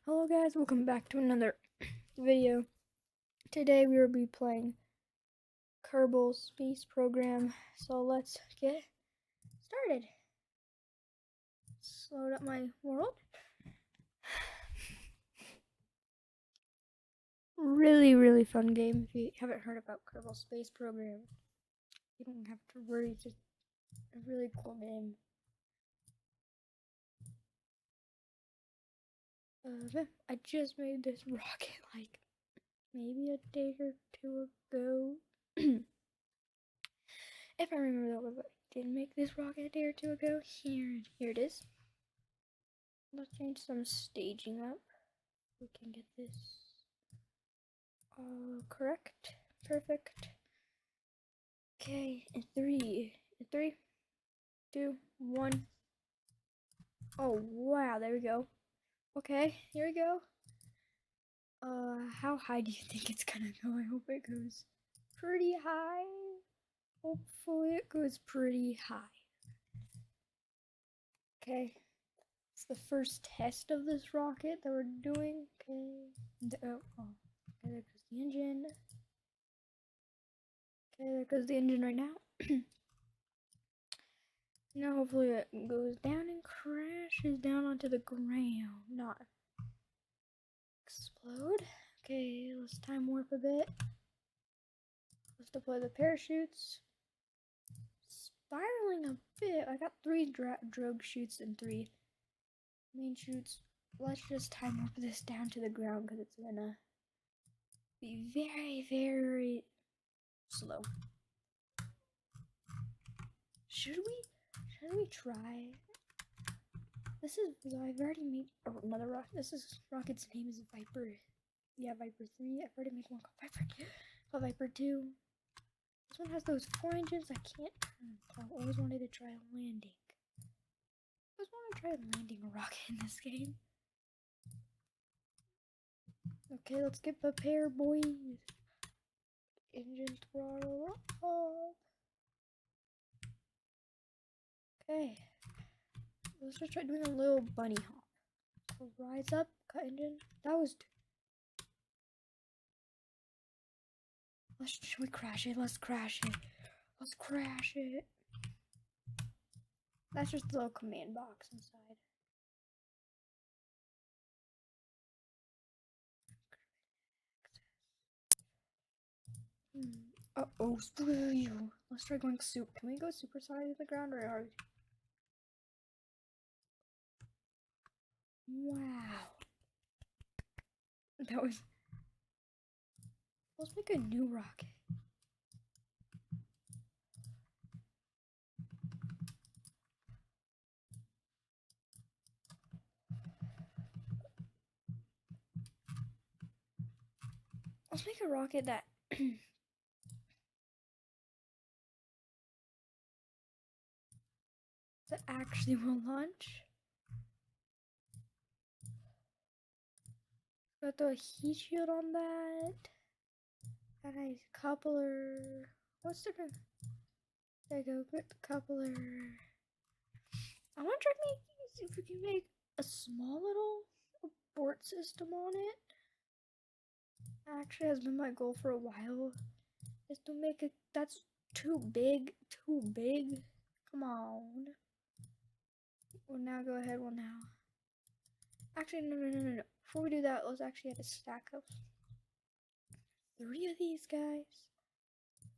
Hello guys, welcome back to another video. Today we will be playing Kerbal Space Program, so let's get started. Load up my world. Really fun game. If you haven't heard about Kerbal Space Program, you don't have to worry, it's just a really cool game. I just made this rocket like maybe a day or two ago. If I remember that was, I did make this rocket a day or two ago. Here it is. Let's change some staging up. We can get this all correct. Perfect. Okay, in three, 2, 1. Oh wow, there we go. Okay, here we go. How high do you think it's gonna go? I hope it goes pretty high. Hopefully it goes pretty high. Okay, it's the first test of this rocket that we're doing. Okay, okay, there goes the engine. Okay, there goes the engine right now. Now hopefully it goes down and crashes down onto the ground, not explode. Okay, let's time warp a bit. Let's deploy the parachutes. Spiraling a bit. I got 3 drogue chutes and 3 main chutes. Let's just time warp this down to the ground because it's gonna be very slow. Should we try? This is, I've already made another rocket. This is rocket's name is Viper. Yeah, Viper 3. I've already made one called Viper 2. This one has those 4 engines. I can't. I always wanted to try landing. I always want to try landing a rocket in this game. Okay, let's get prepared, boys. Engine throttle up. Okay. Let's just try doing a little bunny hop. Rise up, cut engine. That was. Should we crash it? Let's crash it. Let's crash it. That's just the little command box inside. Uh-oh, let's try going soup. Can we go supersonic to the ground or are we? Wow. That was... Let's make a new rocket. Let's make a rocket that... that actually will launch. Got the heat shield on that. And a coupler. What's the... There you go, get the coupler. I want to try making, see if we can make a small little abort system on it. Actually has been my goal for a while, is to make it. That's too big. Come on. We'll now go ahead. Actually, no. Before we do that, let's actually add a stack of 3 of these guys.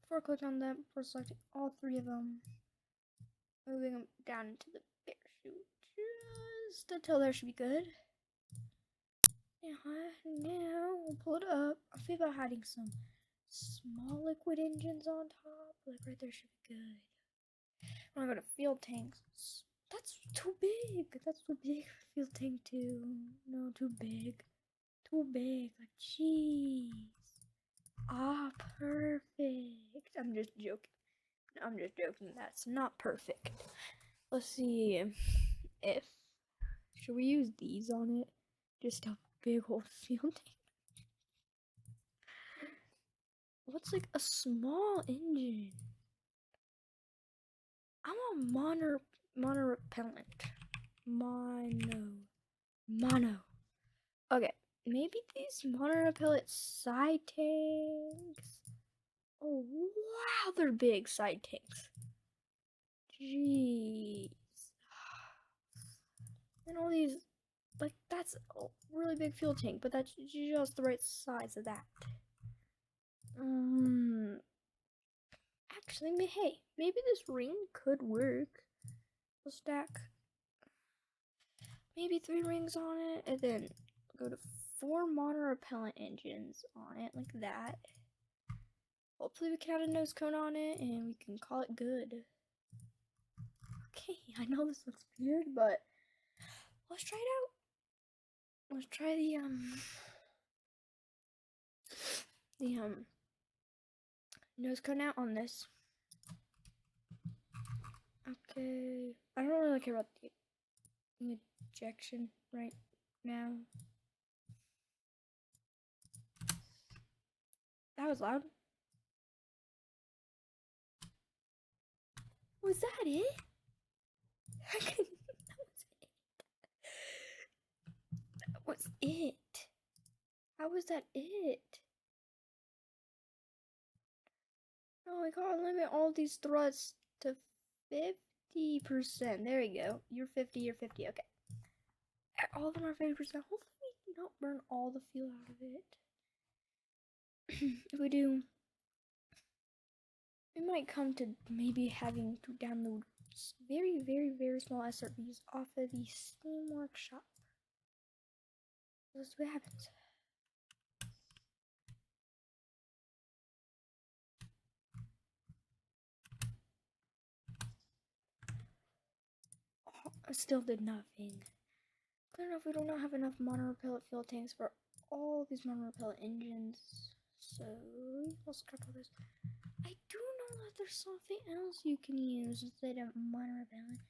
Before I click on them, before selecting all 3 of them, moving them down into the parachute just until there should be good. Now we'll pull it up. I feel about adding some small liquid engines on top. Like right there should be good. When I go to fuel tanks, that's too big. That's too big for fuel tank 2. No, too big. Like, jeez. Ah, perfect. I'm just joking. That's not perfect. Let's see if... Should we use these on it? Just a big old fuel tank. What's like a small engine? I'm a mono repellent. Mono. Okay, maybe these mono-repellent side tanks. Oh wow, they're big side tanks. Jeez. And all these, like, that's a really big fuel tank, but that's just the right size of that. Actually, hey, maybe this ring could work. We'll stack maybe 3 rings on it, and then go to 4 mono-repellent engines on it, like that. Hopefully we can add a nose cone on it, and we can call it good. Okay, I know this looks weird, but let's try it out. Let's try the nose cone out on this. Okay, I don't really care about the ejection right now. That was loud. Was that it? That was it. How was that it? Oh, I gotta limit all these thrusts to 50%. There we go. You're 50, you're 50. Okay. All of them are 50%. Hopefully we don't burn all the fuel out of it. If we do, we might come to maybe having to download very, very, very small SRBs off of the Steam Workshop. Let's see what happens. Oh, I still did nothing. Clear enough, we do not have enough mono-repellent fuel tanks for all these mono-repellent engines. So, let's scrap all this. I do know that there's something else you can use instead of mono-repellent.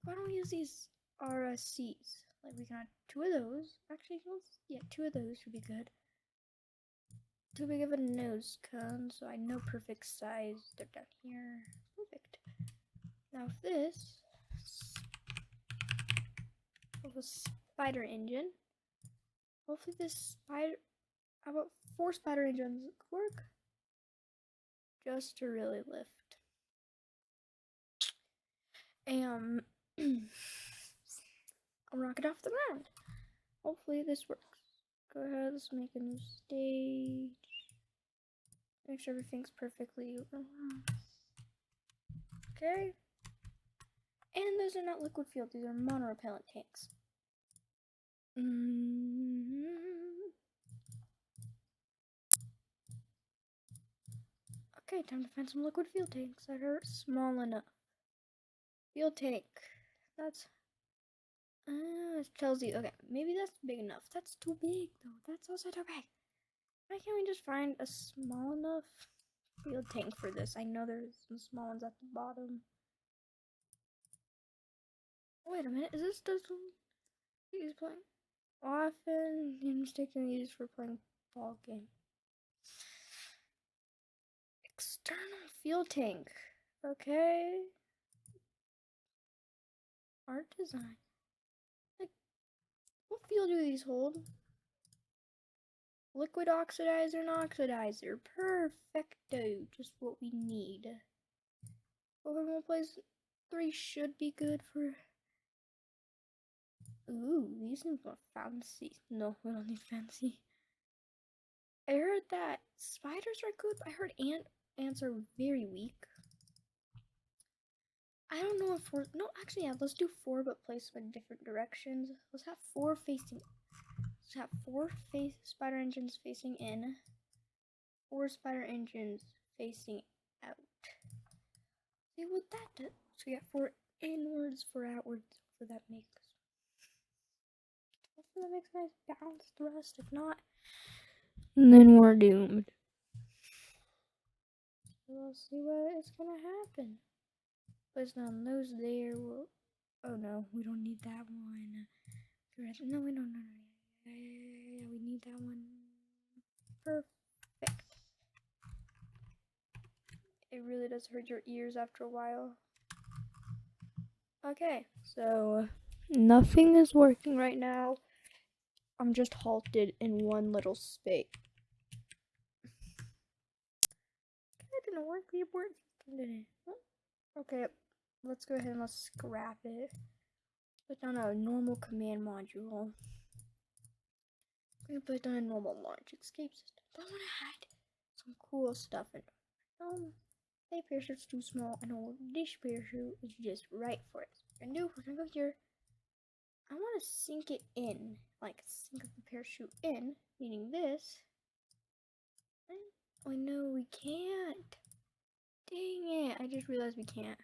Why don't we use these RSCs? Like, we can add 2 of those. Actually, yeah, 2 of those would be good. Too big of a nose cone, so I know perfect size. They're down here. Perfect. Now, if this a spider engine. Hopefully this spider, how about 4 spider engines work? Just to really lift. And I'll rock it off the ground. Hopefully this works. Go ahead, let's make a new stage. Make sure everything's perfectly okay. And those are not liquid fuel, these are mono-repellent tanks. Okay, time to find some liquid fuel tanks that are small enough. Fuel tank. That's it tells you, okay, maybe that's big enough. That's too big though. That's also too big. Why can't we just find a small enough fuel tank for this? I know there's some small ones at the bottom. Wait a minute, is this the he's playing? Often you mistakenly used for playing ball game. External fuel tank. Okay. Art design. Like, what fuel do these hold? Liquid oxidizer and oxidizer. Perfecto. Just what we need. Over 1.3 should be good for. Ooh, these seem more fancy. No, we don't need fancy. I heard that spiders are good, but I heard ants are very weak. I don't know if no, actually, yeah, let's do 4, but place them in different directions. Let's have 4 facing. Let's have 4 spider engines facing in. 4 spider engines facing out. See what that does. So we got 4 inwards, 4 outwards. So that makes. Hopefully that makes a nice balanced thrust. If not, then we're doomed. So we'll see what is gonna happen. Place down those there. Oh no, we don't need that one. No, we don't. No. Yeah, we need that one. Perfect. It really does hurt your ears after a while. Okay, so nothing is working right now. I'm just halted in one little space. That didn't work. The abort system didn't. Okay, let's go ahead and let's scrap it. Put down a normal command module. I'm gonna put down a normal launch escape system. But I want to hide some cool stuff in it. Hey, parachute's too small. I know this parachute is just right for it. We're gonna go here. I want to sink it in, like sink the parachute in, meaning this. Oh no, we can't. Dang it! I just realized we can't.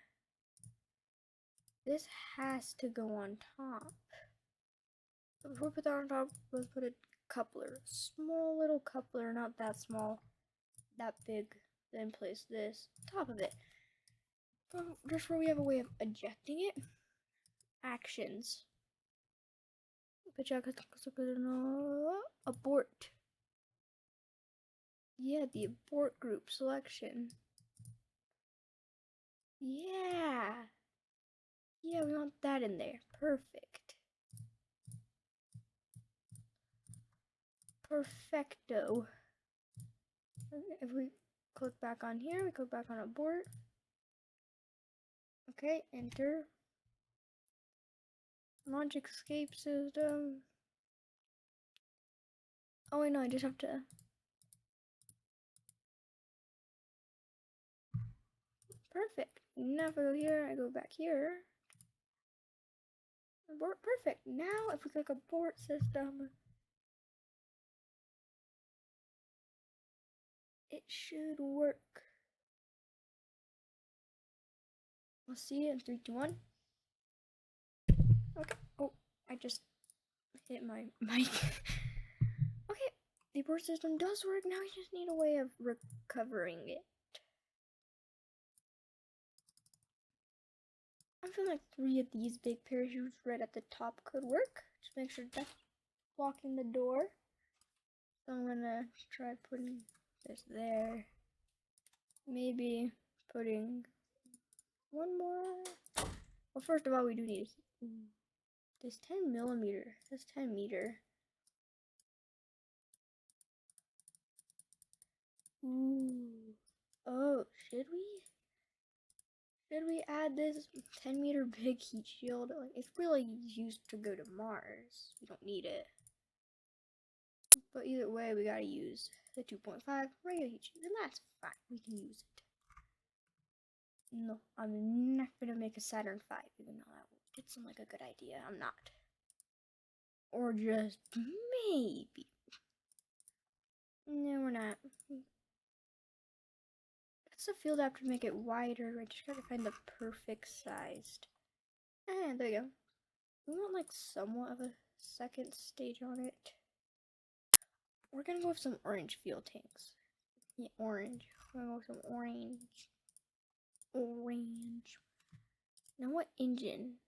This has to go on top. So before we put that on top, let's put a coupler. Small little coupler, not that small, that big. Then place this on top of it. Just where we have a way of ejecting it. Actions. Abort. Yeah, the abort group selection. Yeah. Yeah, we want that in there. Perfect. Perfecto. If we click back on here, we click back on abort. Okay, enter. Launch escape system. Oh wait, no, I just have to. Perfect. Now if I go here, I go back here. Abort. Perfect. Now if we click abort system, it should work. We'll see it in 3, 2, 1. Okay. Oh, I just hit my mic. Okay, the abort system does work. Now we just need a way of recovering it. I feel like 3 of these big parachutes right at the top could work. Just make sure that's blocking the door. So I'm gonna try putting this there. Maybe putting one more. Well, first of all, we do need this 10 millimeter. This 10 meter. Ooh. Oh, should we? Should we add this 10 meter big heat shield? Like, it's really used to go to Mars. We don't need it. But either way, we gotta use the 2.5 regular heat shield, and that's fine. We can use it. No, I'm not gonna make a Saturn V, even though that did sound like a good idea. I'm not. Or just maybe. No, we're not. That's the field after to make it wider. I just gotta find the perfect sized. And there you go. We want like somewhat of a second stage on it. We're gonna go with some orange fuel tanks. Yeah, orange. We're gonna go with some orange. Orange. Now what engine?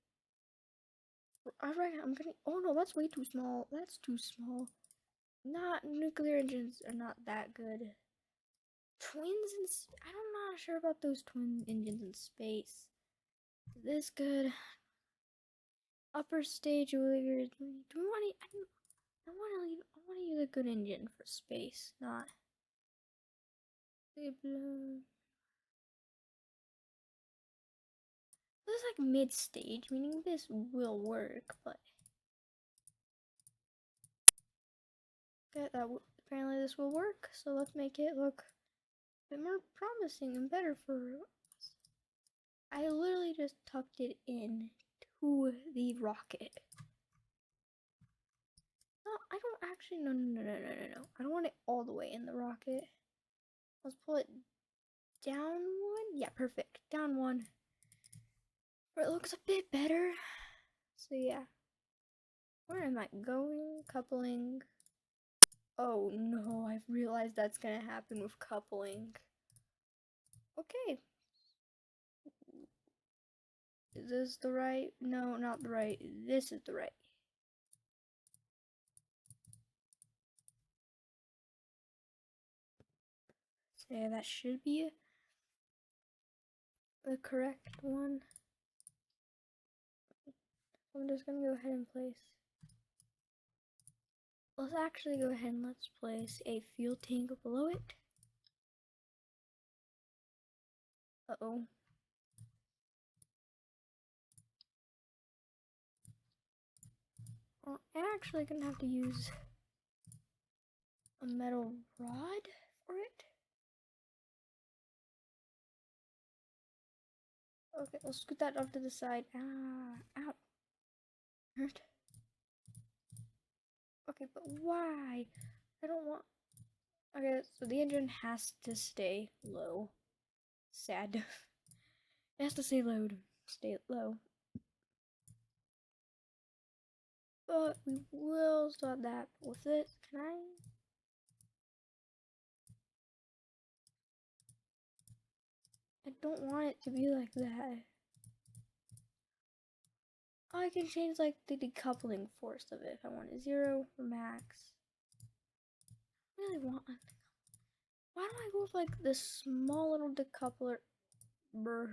Alright, I'm gonna. Oh no, that's way too small. That's too small. Not nuclear engines are not that good. Twins in. I'm not sure about those twin engines in space. This good. Upper stage. Do we want to? I want to use a good engine for space, not. This is like mid-stage, meaning this will work, but okay, apparently this will work. So let's make it look a bit more promising and better for us. I literally just tucked it in to the rocket. No, I don't actually. No. I don't want it all the way in the rocket. Let's pull it down one. Yeah, perfect. Down one. Where it looks a bit better. So yeah. Where am I going? Coupling. Oh no, I've realized that's gonna happen with coupling. Okay. Is this the right? No, not the right. This is the right. So yeah, that should be the correct one. I'm just gonna go ahead and place let's actually go ahead and let's place a fuel tank below it. Uh-oh. Well, I'm actually gonna have to use a metal rod for it. Okay, let's scoot that off to the side. Ah, ow. Hurt. Okay, but why? I don't want... Okay, so the engine has to stay low. Sad. It has to stay low to stay low. But we will start that with it. Can I? I don't want it to be like that. I can change like the decoupling force of it if I want it 0 or max. I really want one. Why don't I go with like this small little decoupler? Bruh.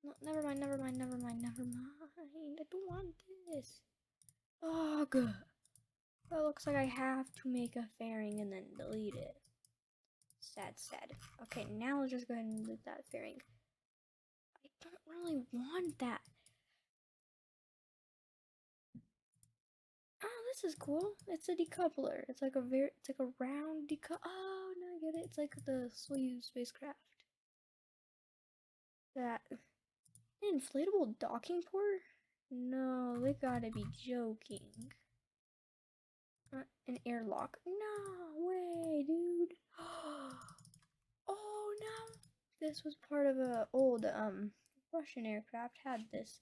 No, never mind. I don't want this. Oh, good. Well, it looks like I have to make a fairing and then delete it. Sad. Okay, now let's just go ahead and delete that fairing. I don't really want that. Oh, this is cool. It's a decoupler. It's like a round oh, no, I get it. It's like the Soyuz spacecraft. That an inflatable docking port? No, they gotta be joking. An airlock? No way, dude. Oh no! This was part of a old Russian aircraft had this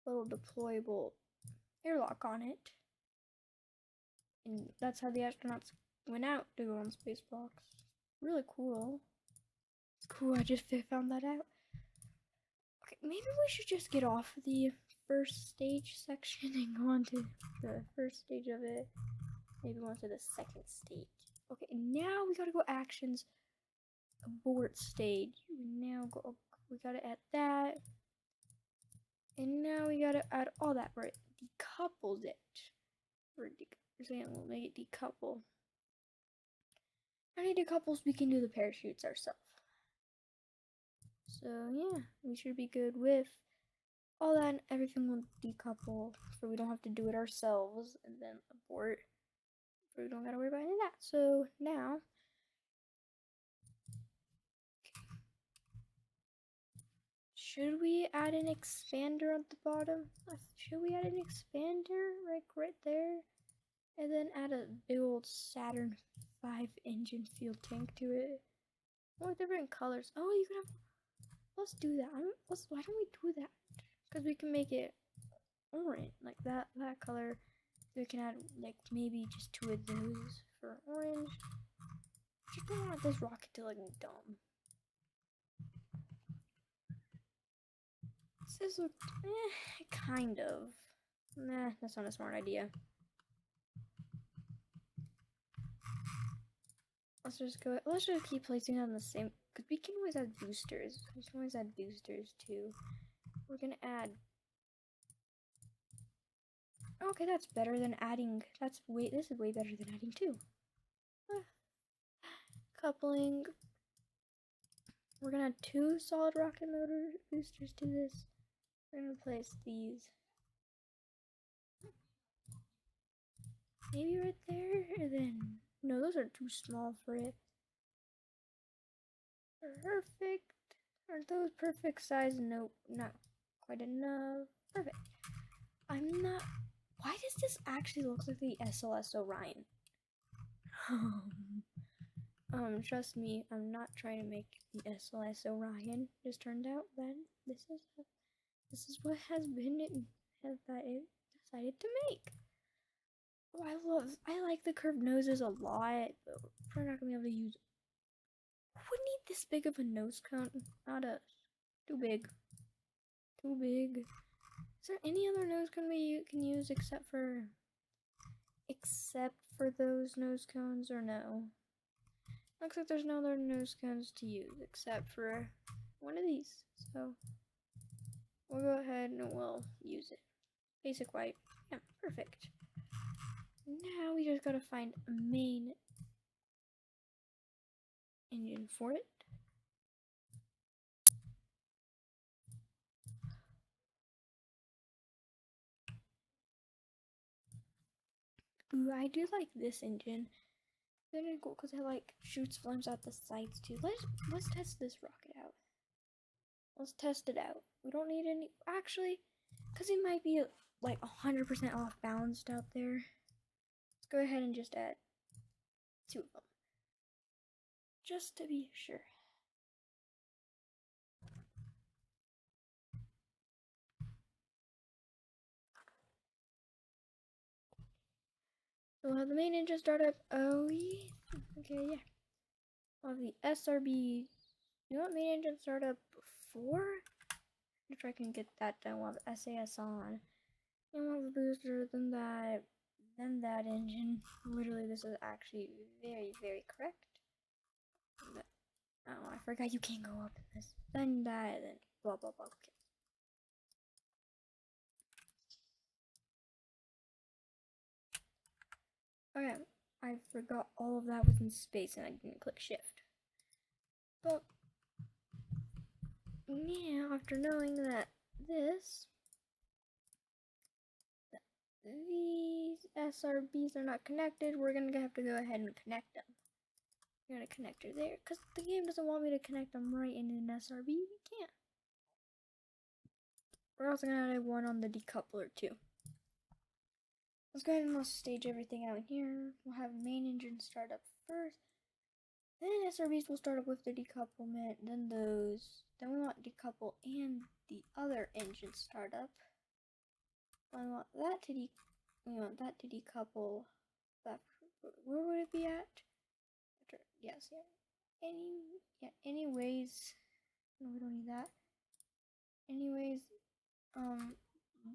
little deployable airlock on it. And that's how the astronauts went out to go on spacewalks. Really cool. Cool, I just found that out. Okay, maybe we should just get off the first stage section and go on to the first stage of it. Maybe go on to the second stage. Okay, now we gotta go actions. Abort stage. We gotta add that. And now we gotta add all that where it decouples it. We'll make it decouple. How many decouples we can do the parachutes ourselves? So yeah, we should be good with all that, and everything will decouple, so we don't have to do it ourselves and then abort. So we don't gotta worry about any of that. So now, should we add an expander at the bottom? Should we add an expander right there? And then add a big old Saturn V engine fuel tank to it. Or different colors. Oh, you can have. Let's do that. Why don't we do that? Because we can make it orange, like that color. We can add like maybe just 2 of those for orange. I just don't want this rocket to look dumb. This look kind of. Nah, that's not a smart idea. Let's just keep placing it on the same, because we can always add boosters. We can always add boosters too. We're gonna add. Okay, that's better than adding. This is way better than adding 2. Coupling. We're gonna add 2 solid rocket motor boosters to this. We're gonna place these. Maybe right there, and then no, those are too small for it. Perfect. Aren't those perfect size? Nope, not quite enough. Perfect. Why does this actually look like the SLS Orion? Trust me, I'm not trying to make the SLS Orion. Just turned out that this is what has decided to make. Oh, I like the curved noses a lot, but we're not gonna be able to use. Who would need this big of a nose cone? Not us. Too big. Is there any other nose cone we can use except for those nose cones, or no? Looks like there's no other nose cones to use except for one of these. So we'll go ahead and we'll use it. Basic white. Yeah, perfect. now we just gotta find a main engine for it. Ooh, I do like this engine. It's really cool because it like shoots flames out the sides too. Let's test this rocket out. Let's test it out. We don't need any actually, because it might be like 100% off balanced out there. Let's go ahead and just add 2 of them, just to be sure. So we'll have the main engine startup. Oh yeah. Okay, yeah. We'll have the SRB. You want main engine startup before? If I can get that done, we'll have SAS on. And we'll have the booster, then that engine. Literally, this is actually very, very correct. But, oh, I forgot you can't go up in this. Then that, then blah, blah, blah. Okay. Okay, I forgot all of that was in space and I didn't click shift. But, yeah, after knowing that these SRBs are not connected, we're gonna have to go ahead and connect them. We're gonna connect her there, because the game doesn't want me to connect them right into an SRB. We can't. We're also gonna add one on the decoupler too. Let's go ahead and let's stage everything out here. We'll have main engine start up first. Then SRBs will start up with the decouplement, then those. Then we want decouple and the other engine start up. We want that to decouple. That, where would it be at? Yes, yeah. Anyways, no, we don't need that. Anyways,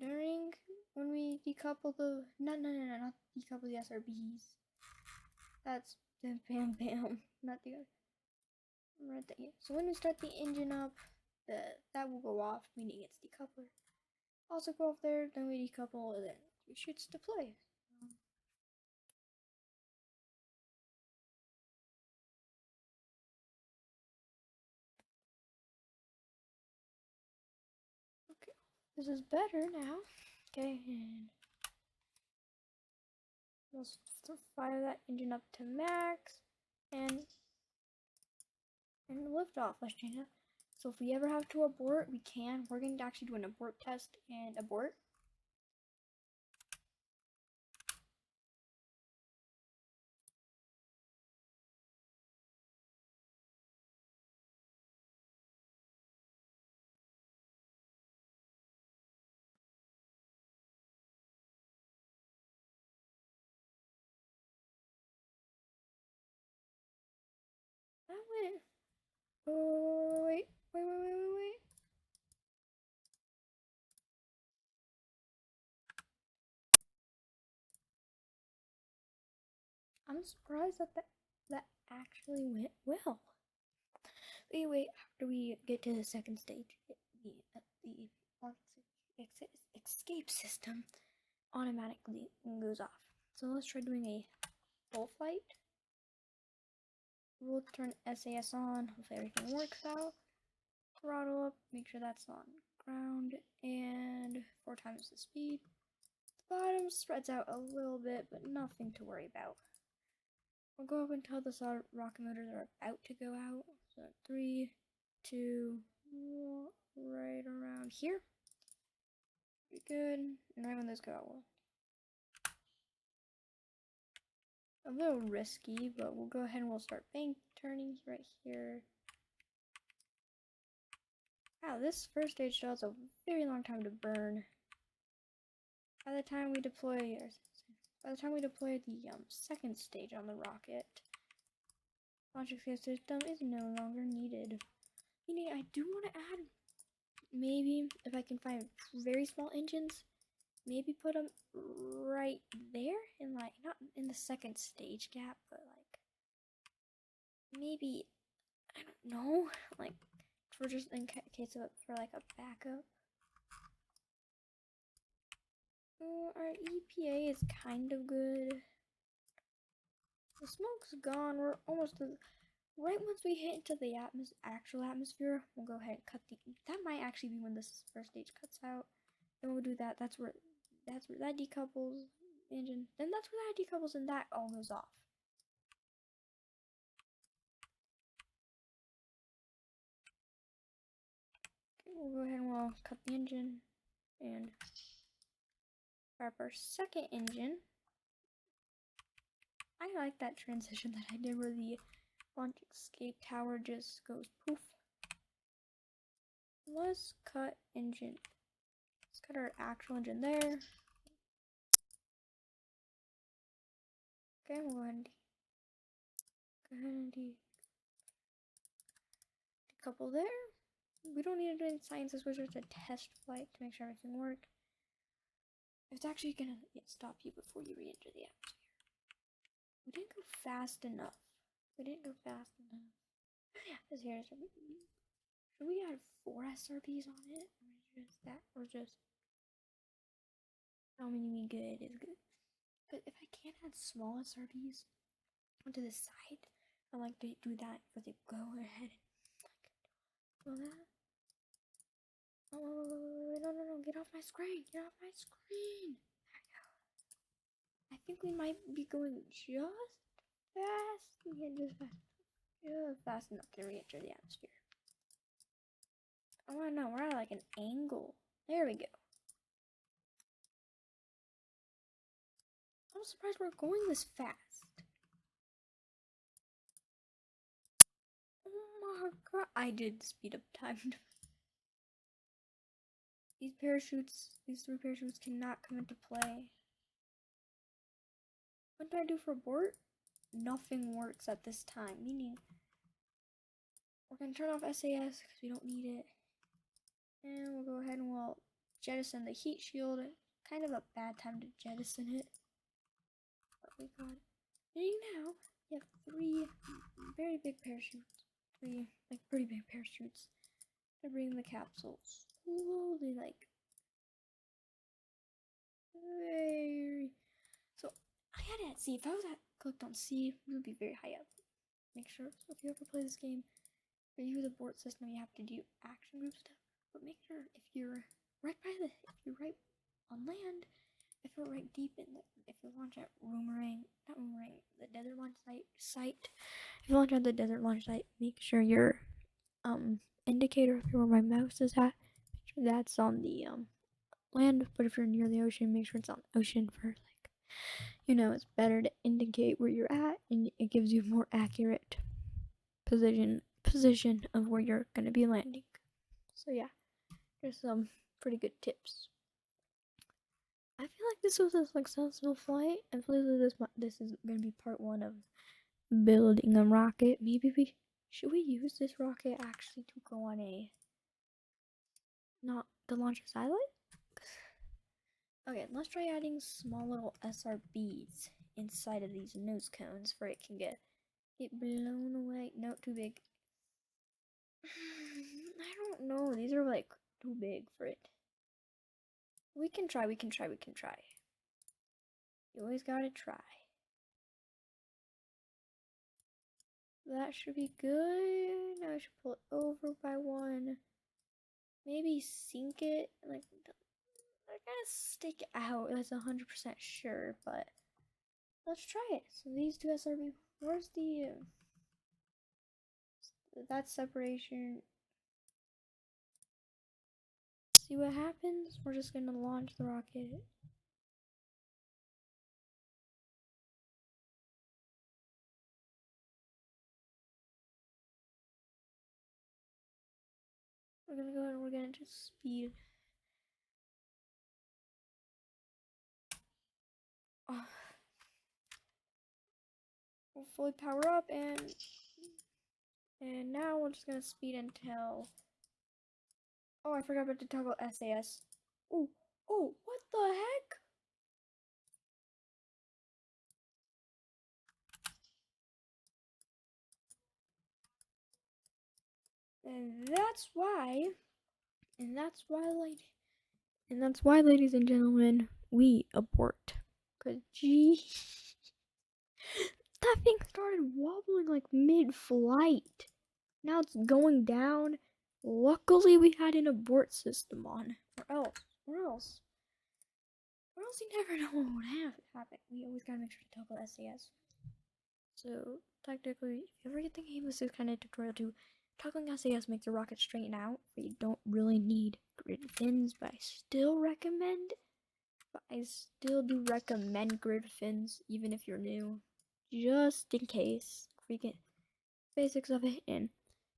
during when we decouple the not decouple the SRBs. That's the bam, not the right there. So when we start the engine up, that will go off, meaning it's decoupler. Also go off there, then we decouple, and then it shoots to play. Okay, this is better now. Okay, and let's fire that engine up to max, and lift off. Let's change it. So if we ever have to abort, we can. We're going to actually do an abort test and abort. That went. Oh, wait. I'm surprised that actually went well. Anyway, after we get to the second stage, the escape system automatically goes off. So let's try doing a full flight. We'll turn SAS on. Hopefully everything works out. Throttle up. Make sure that's on ground, and 4 times the speed. The bottom spreads out a little bit, but nothing to worry about. We'll go up until the rocket motors are about to go out. So 3, 2, 1, right around here. Pretty good. And right when those go out, a little risky, but we'll go ahead and we'll start bank turning right here. Wow, this first stage still has a very long time to burn. By the time we deploy the second stage on the rocket, launch escape system is no longer needed. Meaning, I do want to add, maybe if I can find very small engines, maybe put them right there, in like not in the second stage gap, but like maybe, I don't know, like for just in case of for like a backup. Our EPA is kind of good. the smoke's gone. We're almost to, right once we hit into the actual atmosphere, we'll go ahead and cut the. That might actually be when this first stage cuts out. Then we'll do that. That's where that decouples the engine. Then that's where that decouples and that all goes off. Okay, we'll go ahead and we'll cut the engine and fire up our second engine. I like that transition that I did where the launch escape tower just goes poof. Let's cut engine. Let's cut our actual engine there. Okay, we'll go ahead and decouple there. We don't need to do any sciences, which is a test flight to make sure everything worked. It's actually gonna stop you before you re-enter the atmosphere. We didn't go fast enough. Yeah, this here is. Should we add 4 SRBs on it? Or just that? Or just. How many good is good? But if I can't add small SRBs onto the side, I like to do that for the go ahead and like do that. Oh, no, get off my screen. There we go. I think we might be going just fast. Just fast enough to re-enter the atmosphere. Oh no, we're at like an angle. There we go. I'm surprised we're going this fast. Oh my god. I did speed up time. These 3 parachutes cannot come into play. What do I do for abort? Nothing works at this time, meaning we're going to turn off SAS because we don't need it. And we'll go ahead and we'll jettison the heat shield. Kind of a bad time to jettison it. But we got it. And now, you have 3 very big parachutes. 3, like, pretty big parachutes. To bring the capsule slowly, like, very. So, I had it at C. If I was clicked on C, we would be very high up. Make sure, so if you ever play this game, or you use a board system, you have to do action group stuff. But make sure if you're right on land, if you're right deep in if you launch at the desert launch site. If you launch at the desert launch site, make sure your indicator of where my mouse is at, make sure that's on the land. But if you're near the ocean, make sure it's on the ocean for it's better to indicate where you're at, and it gives you more accurate position of where you're gonna be landing. So yeah, there's some pretty good tips. I feel like this was a successful flight. I feel like this is gonna be part 1 of building a rocket. Maybe should we use this rocket actually to go on not to launch a satellite? Okay, let's try adding small little SRBs inside of these nose cones where it can get blown away. No, too big. I don't know. These are like too big for it. We can try. You always gotta try. That should be good. Now I should pull it over by 1. Maybe sink it. Like, I gotta stick it out. That's 100% sure, but let's try it. So these 2 SRB. Where's the that separation? See what happens. We're just gonna launch the rocket. We're gonna go ahead and we're gonna just speed. We'll fully power up and now we're just gonna speed until. Oh, I forgot about to toggle SAS. Oh, what the heck? And that's why, ladies and gentlemen, we abort. Cause gee, started wobbling like mid-flight. Now it's going down. Luckily, we had an abort system on. Or else you never know what would happen. We always gotta make sure to toggle SAS. So, technically, if you ever get thinking this is kind of tutorial too, toggling SAS makes the rocket straighten out, but you don't really need grid fins, but I still do recommend grid fins, even if you're new, just in case we get basics of it. And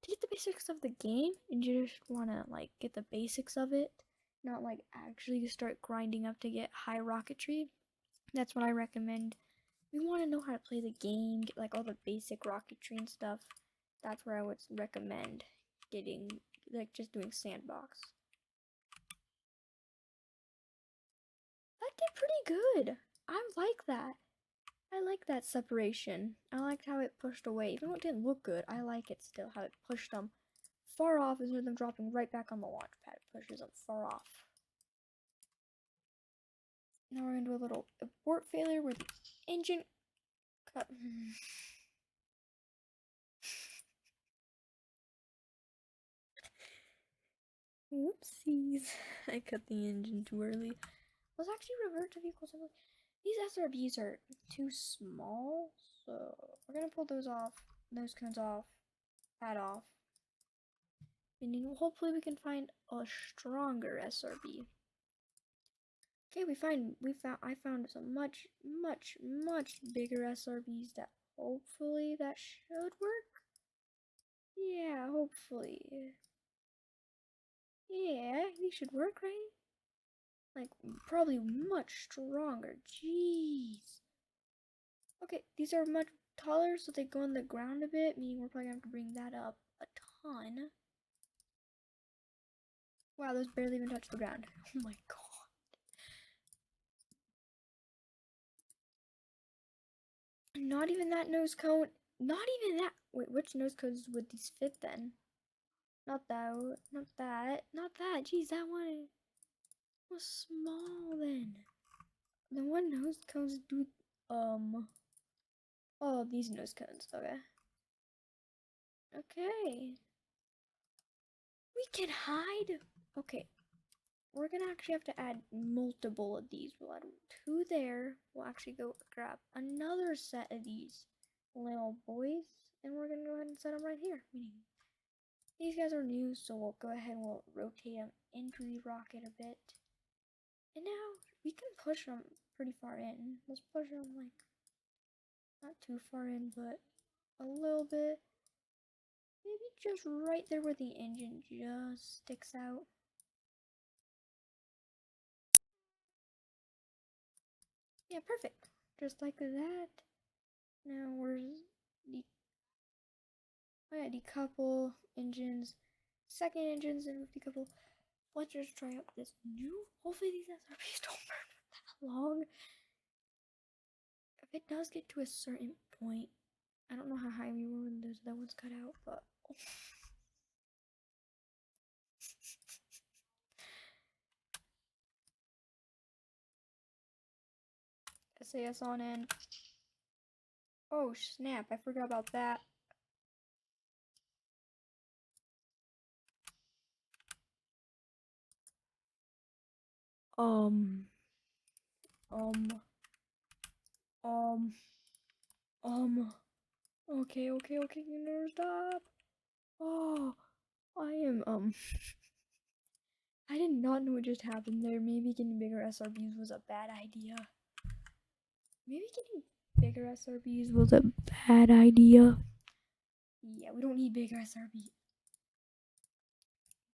to get the basics of the game, and you just want to like get the basics of it, not like actually start grinding up to get high rocketry, that's what I recommend. We want to know how to play the game, get like all the basic rocketry and stuff. That's where I would recommend getting, like, just doing sandbox. That did pretty good. I like that. I like that separation. I liked how it pushed away. Even though it didn't look good, I like it still, how it pushed them far off instead of them dropping right back on the launch pad. It pushes them far off. Now we're going to do a little abort failure where the engine cut. Whoopsies. I cut the engine too early. Let's actually revert to vehicle assembly. These SRBs are too small, so we're gonna pull those off, nose cones off, that off. And then hopefully we can find a stronger SRB. Okay, I found some much bigger SRBs that hopefully that should work. Yeah, hopefully. Yeah, these should work, right? Like, probably much stronger. Jeez. Okay, these are much taller, so they go on the ground a bit, meaning we're probably gonna have to bring that up a ton. Wow, those barely even touch the ground. Oh my god. Not even that nose cone. Not even that. Wait, which nose cones would these fit then? Not that. Not that. Not that. Jeez, that one was small then. The one nose cones do. Oh, these nose cones. Okay. Okay. We can hide. Okay. We're gonna actually have to add multiple of these. We'll add 2 there. We'll actually go grab another set of these little boys, and we're gonna go ahead and set them right here. Meaning these guys are new, so we'll go ahead and we'll rotate them into the rocket a bit. And now we can push them pretty far in. Let's push them like not too far in, but a little bit. Maybe just right there where the engine just sticks out. Yeah, perfect. Just like that. Now where's the decouple engines, second engines, and decouple. Let's just try out this new. Hopefully these SRBs don't burn for that long. If it does get to a certain point, I don't know how high we were when those other ones cut out, but SAS on in. Oh snap, I forgot about that. Okay, you never stop. Oh, I am, I did not know what just happened there. Maybe getting bigger SRBs was a bad idea. Maybe getting bigger SRBs was a bad idea. Yeah, we don't need bigger SRBs.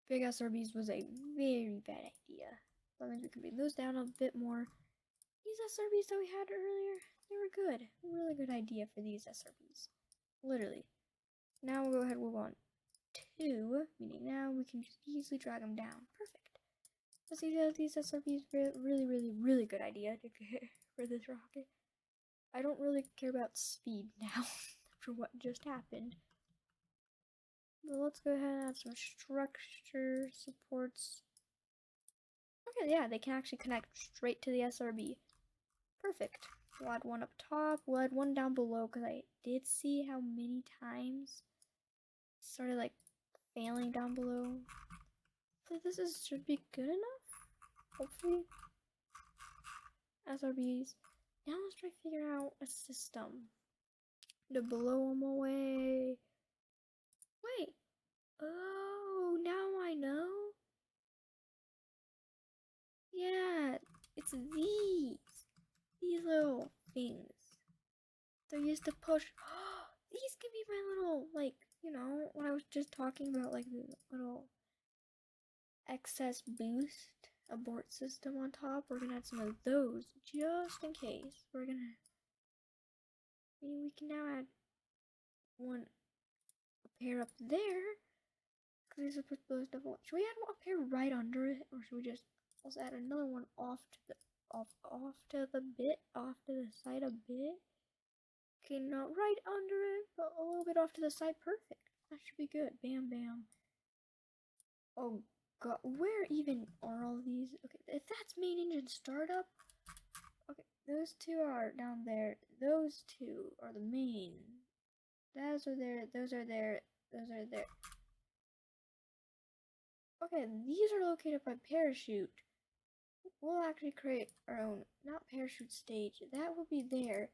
Big SRBs was a very bad idea. That means we can bring those down a bit more. These SRBs that we had earlier, they were good. Really good idea for these SRBs. Literally. Now we'll go ahead and move on 2, meaning now we can just easily drag them down. Perfect. So see that these SRBs really good idea for this rocket. I don't really care about speed now after what just happened. But let's go ahead and add some structure supports. Okay, yeah, they can actually connect straight to the SRB. Perfect. We'll add one up top. We'll add one down below because I did see how many times it started like failing down below. So should be good enough. Hopefully. SRBs. Now let's try to figure out a system to blow them away. Wait. Oh, now I know. Yeah, it's these. These little things. They're used to push. These can be my little, like, you know, when I was just talking about, like, the little excess boost abort system on top. We're gonna add some of those just in case. We can now add one pair up there. Because these are supposed to double. Should we add one pair right under it? Or should we just also add another one off to the side a bit? Okay, not right under it, but a little bit off to the side. Perfect. That should be good. Bam, bam. Oh god, where even are all these? Okay, if that's main engine startup. Okay, those two are down there. Those two are the main. Those are there. Those are there. Those are there. Okay, these are located by parachute. We'll actually create our own, not parachute stage. That will be there.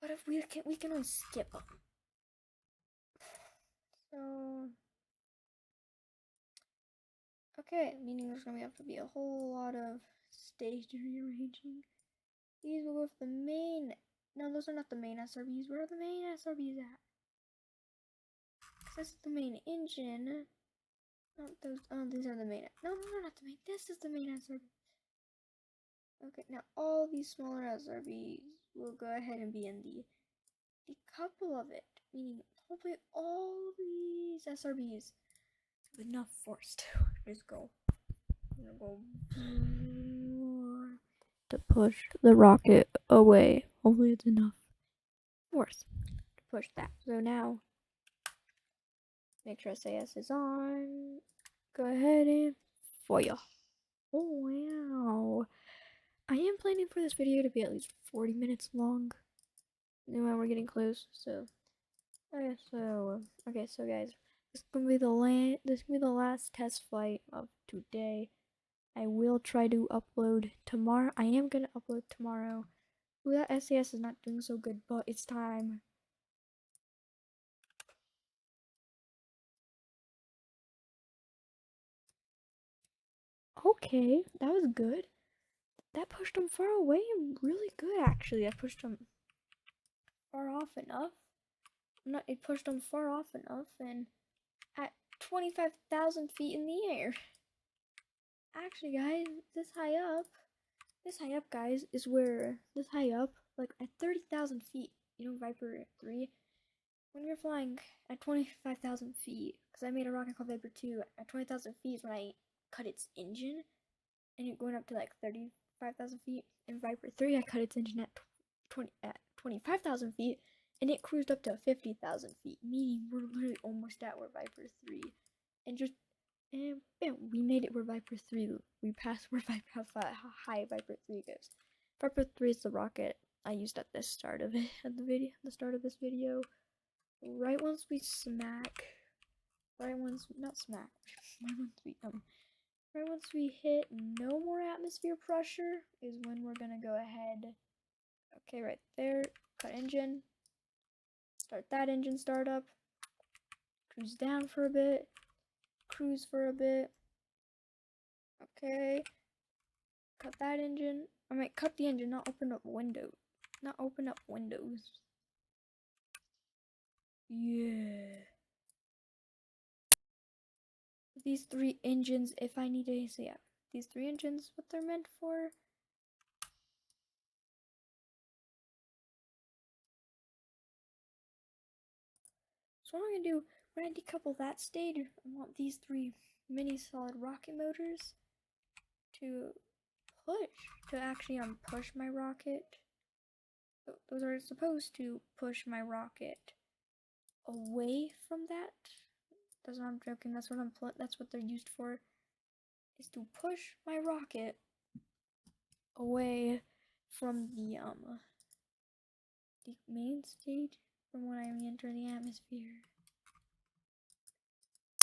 But if we can only skip them. So, okay, meaning there's gonna have to be a whole lot of stage rearranging. These will go with the main. No, those are not the main SRBs. Where are the main SRBs at? This is the main engine. Not those. Oh, these are the main. No, not the main. This is the main SRB. Okay, now all these smaller SRBs will go ahead and be in the couple of it, meaning hopefully all these SRBs have enough force to just go. To push the rocket away. Hopefully it's enough force to push that. So now, make sure SAS is on. Go ahead and fire. Oh wow. I am planning for this video to be at least 40 minutes long. Anyway, we're getting close, so okay, so guys, this is gonna be the last test flight of today. I will try to upload tomorrow. I am gonna upload tomorrow. Ooh, that SAS is not doing so good, but it's time. Okay, that was good. That pushed him far away and really good, actually. I pushed him far off enough. It pushed him far off enough and at 25,000 feet in the air. Actually, guys, this high up, guys, is where this high up, like at 30,000 feet, you know, Viper 3, when you're flying at 25,000 feet, because I made a rocket called Viper 2, at 20,000 feet is when I cut its engine, and it going up to like 35,000 feet. In Viper 3, I cut its engine at 25,000 feet, and it cruised up to 50,000 feet, meaning we're literally almost at where Viper 3, and bam, we made it where Viper 3, we passed where how high Viper 3 goes. Viper 3 is the rocket I used at the start of it, at the start of this video. Right once we hit no more atmosphere pressure is when we're gonna go ahead. Okay, right there, cut engine, start that engine startup, cruise down for a bit, cruise for a bit. Okay, cut that engine. I might cut the engine, not open up windows. Yeah. These three engines, if I need to, so yeah, these three engines, what they're meant for. So what I'm gonna do, when I decouple that stage, I want these three mini solid rocket motors to actually push my rocket. Those are supposed to push my rocket away from that. That's what I'm joking. That's what they're used for. Is to push my rocket away from the main stage from when I re-enter the atmosphere.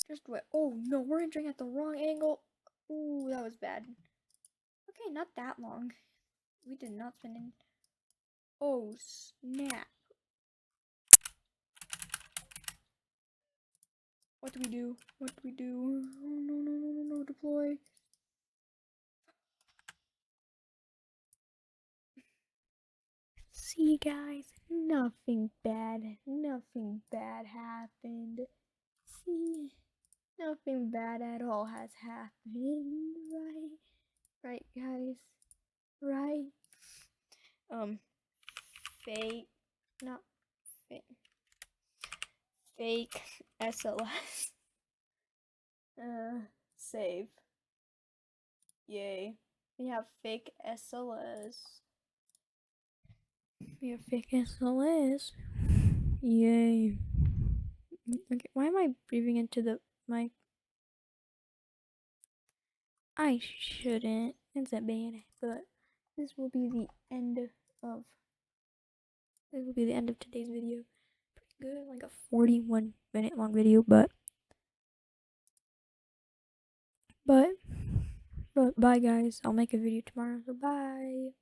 Just wait. Oh no, we're entering at the wrong angle. Ooh, that was bad. Okay, not that long. We did not spend in. Oh snap. What do we do? What do we do? Oh no, no, no, no, no, deploy. See guys, nothing bad happened. See, nothing bad at all has happened, right? Right guys, right? Fake, not fake, fake SLS. Save. Yay. We have fake SLS. We have fake SLS. Yay. Okay, why am I breathing into the mic? I shouldn't. It's a bad, but this will be the end of today's video. Pretty good, like a 41-minute long video, but bye guys. I'll make a video tomorrow. So bye.